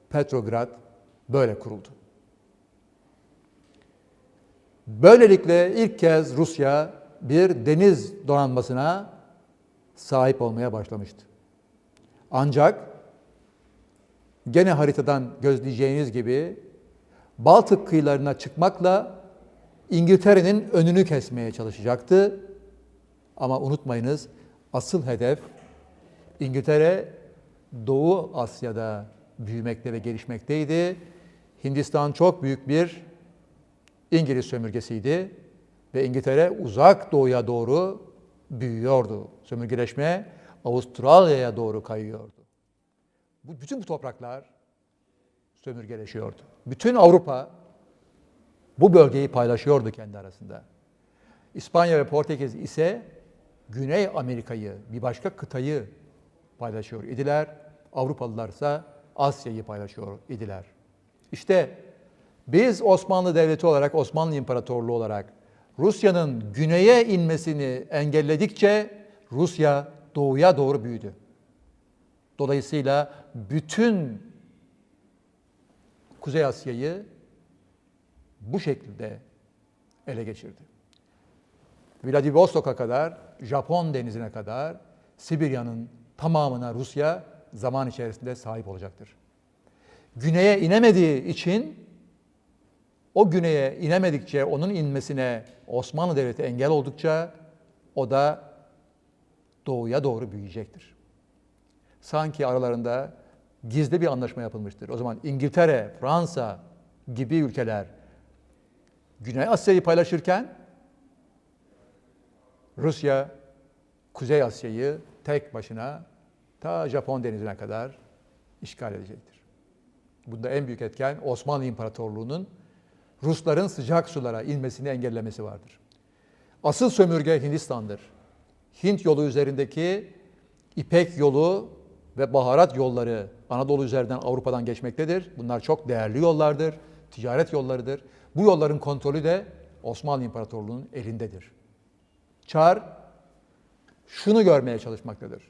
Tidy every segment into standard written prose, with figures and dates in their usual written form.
Petrograd böyle kuruldu. Böylelikle ilk kez Rusya bir deniz donanmasına sahip olmaya başlamıştı. Ancak gene haritadan gözleyeceğiniz gibi Baltık kıyılarına çıkmakla İngiltere'nin önünü kesmeye çalışacaktı. Ama unutmayınız, asıl hedef İngiltere Doğu Asya'da büyümekte ve gelişmekteydi. Hindistan çok büyük bir İngiliz sömürgesiydi ve İngiltere uzak doğuya doğru büyüyordu. Sömürgeleşme Avustralya'ya doğru kayıyordu. Bütün bu topraklar sömürgeleşiyordu. Bütün Avrupa bu bölgeyi paylaşıyordu kendi arasında. İspanya ve Portekiz ise Güney Amerika'yı, bir başka kıtayı paylaşıyor idiler. Avrupalılar ise Asya'yı paylaşıyor idiler. İşte biz Osmanlı Devleti olarak, Osmanlı İmparatorluğu olarak Rusya'nın güneye inmesini engelledikçe Rusya doğuya doğru büyüdü. Dolayısıyla bütün Kuzey Asya'yı bu şekilde ele geçirdi. Vladivostok'a kadar, Japon denizine kadar Sibirya'nın tamamına Rusya zaman içerisinde sahip olacaktır. Güneye inemediği için o güneye inemedikçe, onun inmesine Osmanlı Devleti engel oldukça o da doğuya doğru büyüyecektir. Sanki aralarında gizli bir anlaşma yapılmıştır. O zaman İngiltere, Fransa gibi ülkeler Güney Asya'yı paylaşırken Rusya, Kuzey Asya'yı tek başına ta Japon denizine kadar işgal edecektir. Bunda en büyük etken Osmanlı İmparatorluğu'nun Rusların sıcak sulara inmesini engellemesi vardır. Asıl sömürge Hindistan'dır. Hint yolu üzerindeki İpek yolu ve baharat yolları Anadolu üzerinden Avrupa'dan geçmektedir. Bunlar çok değerli yollardır, ticaret yollarıdır. Bu yolların kontrolü de Osmanlı İmparatorluğu'nun elindedir. Çar şunu görmeye çalışmaktadır.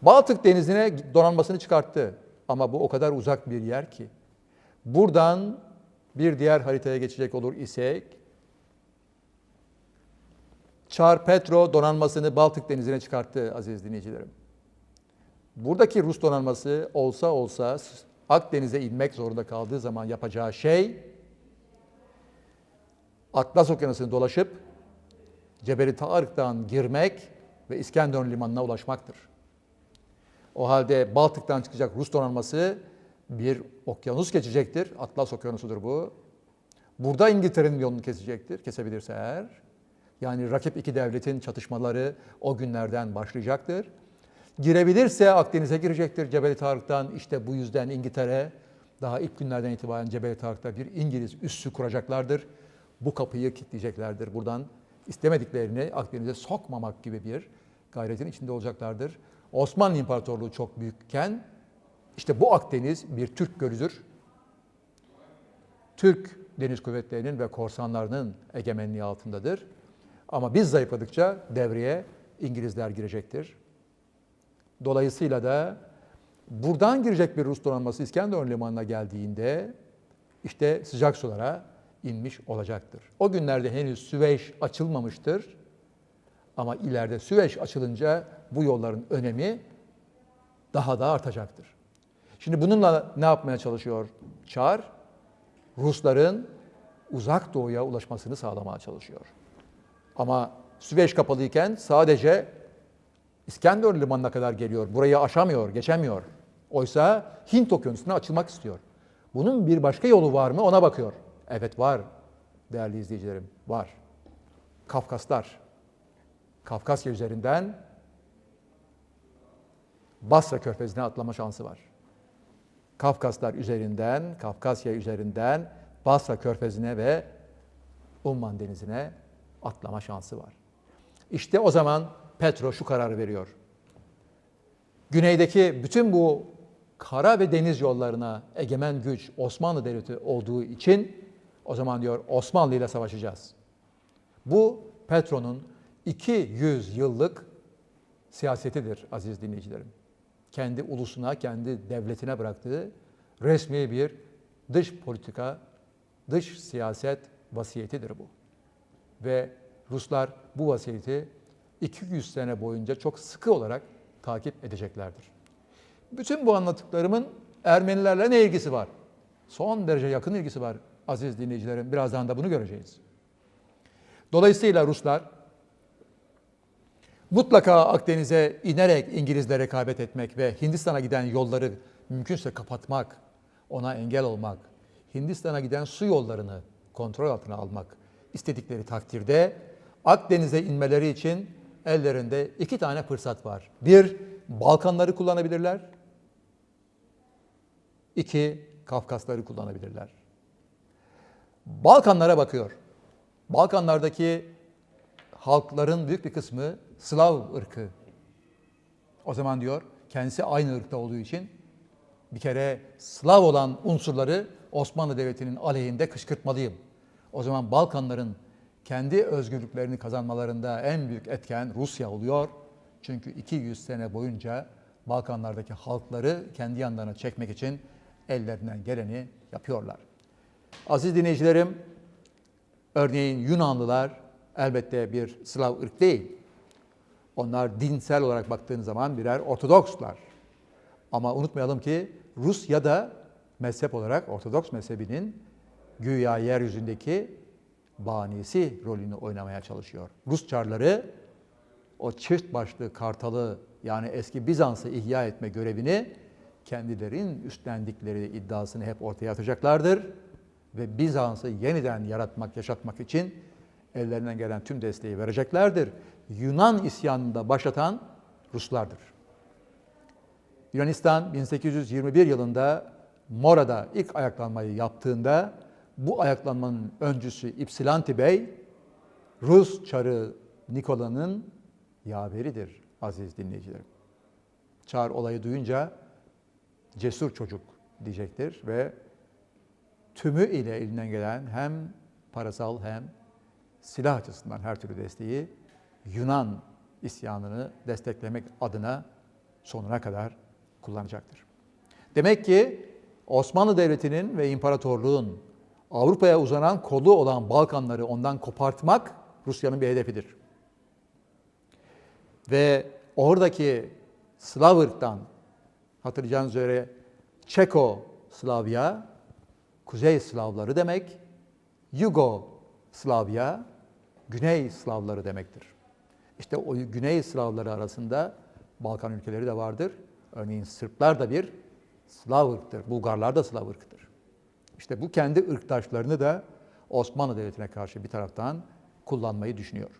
Baltık Denizi'ne donanmasını çıkarttı. Ama bu o kadar uzak bir yer ki. Buradan bir diğer haritaya geçecek olur isek, Çar Petro donanmasını Baltık Denizi'ne çıkarttı aziz dinleyicilerim. Buradaki Rus donanması olsa Akdeniz'e inmek zorunda kaldığı zaman yapacağı şey, Atlas Okyanusu'nu dolaşıp Cebeli Tarık'tan girmek ve İskenderun limanına ulaşmaktır. O halde Baltık'tan çıkacak Rus donanması bir okyanus geçecektir. Atlas Okyanusu'dur bu. Burada İngiltere'nin yolunu kesecektir, kesebilirse eğer. Yani rakip iki devletin çatışmaları o günlerden başlayacaktır. Girebilirse Akdeniz'e girecektir Cebeli Tarık'tan. İşte bu yüzden İngiltere daha ilk günlerden itibaren Cebeli Tarık'ta bir İngiliz üssü kuracaklardır. Bu kapıyı kilitleyeceklerdir. Buradan istemediklerini Akdeniz'e sokmamak gibi bir gayretin içinde olacaklardır. Osmanlı İmparatorluğu çok büyükken işte bu Akdeniz bir Türk gölüdür. Türk deniz kuvvetlerinin ve korsanlarının egemenliği altındadır. Ama biz zayıfladıkça devreye İngilizler girecektir. Dolayısıyla da buradan girecek bir Rus donanması İskenderun limanına geldiğinde işte sıcak sulara inmiş olacaktır. O günlerde henüz Süveyş açılmamıştır. Ama ileride Süveyş açılınca bu yolların önemi daha da artacaktır. Şimdi bununla ne yapmaya çalışıyor Çar? Rusların uzak doğuya ulaşmasını sağlamaya çalışıyor. Ama Süveyş kapalıyken sadece İskenderun limanına kadar geliyor. Burayı aşamıyor, geçemiyor. Oysa Hint okyanusuna açılmak istiyor. Bunun bir başka yolu var mı? Ona bakıyor. Evet var değerli izleyicilerim, var. Kafkaslar. Kafkasya üzerinden Basra Körfezi'ne atlama şansı var. Kafkaslar üzerinden, Kafkasya üzerinden Basra Körfezi'ne ve Umman Denizi'ne atlama şansı var. İşte o zaman Petro şu kararı veriyor. Güneydeki bütün bu kara ve deniz yollarına egemen güç Osmanlı Devleti olduğu için o zaman diyor Osmanlı ile savaşacağız. Bu Petro'nun 200 yıllık siyasetidir aziz dinleyicilerim. Kendi ulusuna, kendi devletine bıraktığı resmi bir dış politika, dış siyaset vasiyetidir bu. Ve Ruslar bu vasiyeti 200 sene boyunca çok sıkı olarak takip edeceklerdir. Bütün bu anlattıklarımın Ermenilerle ne ilgisi var? Son derece yakın ilgisi var aziz dinleyicilerim. Birazdan da bunu göreceğiz. Dolayısıyla Ruslar mutlaka Akdeniz'e inerek İngilizlere rekabet etmek ve Hindistan'a giden yolları mümkünse kapatmak, ona engel olmak, Hindistan'a giden su yollarını kontrol altına almak istedikleri takdirde Akdeniz'e inmeleri için ellerinde 2 tane fırsat var. 1, Balkanları kullanabilirler. 2, Kafkasları kullanabilirler. Balkanlara bakıyor. Balkanlardaki halkların büyük bir kısmı Slav ırkı. O zaman diyor, kendisi aynı ırkta olduğu için bir kere Slav olan unsurları Osmanlı Devleti'nin aleyhinde kışkırtmalıyım. O zaman Balkanların kendi özgürlüklerini kazanmalarında en büyük etken Rusya oluyor. Çünkü 200 sene boyunca Balkanlardaki halkları kendi yanlarına çekmek için ellerinden geleni yapıyorlar. Aziz dinleyicilerim, örneğin Yunanlılar elbette bir Slav ırk değil. Onlar dinsel olarak baktığınız zaman birer Ortodokslar. Ama unutmayalım ki Rusya da mezhep olarak Ortodoks mezhebinin güya yeryüzündeki banisi rolünü oynamaya çalışıyor. Rus Çarları o çift başlı kartalı yani eski Bizans'ı ihya etme görevini kendilerinin üstlendikleri iddiasını hep ortaya atacaklardır. Ve Bizans'ı yeniden yaratmak, yaşatmak için ellerinden gelen tüm desteği vereceklerdir. Yunan isyanını da başlatan Ruslardır. Yunanistan 1821 yılında Mora'da ilk ayaklanmayı yaptığında bu ayaklanmanın öncüsü Ypsilanti Bey, Rus Çarı Nikola'nın yaveridir aziz dinleyicilerim. Çar olayı duyunca cesur çocuk diyecektir ve tümü ile elinden gelen hem parasal hem silah açısından her türlü desteği Yunan isyanını desteklemek adına sonuna kadar kullanacaktır. Demek ki Osmanlı Devleti'nin ve imparatorluğun Avrupa'ya uzanan kolu olan Balkanları ondan kopartmak Rusya'nın bir hedefidir. Ve oradaki Slav ırktan, hatırlayacağınız üzere Çeko-Slavya, Kuzey Slavları demek, Yugo-Slavya, Güney Slavları demektir. İşte o Güney Slavları arasında Balkan ülkeleri de vardır. Örneğin Sırplar da bir Slav ırktır, Bulgarlar da Slav ırkıdır. İşte bu kendi ırktaşlarını da Osmanlı Devleti'ne karşı bir taraftan kullanmayı düşünüyor.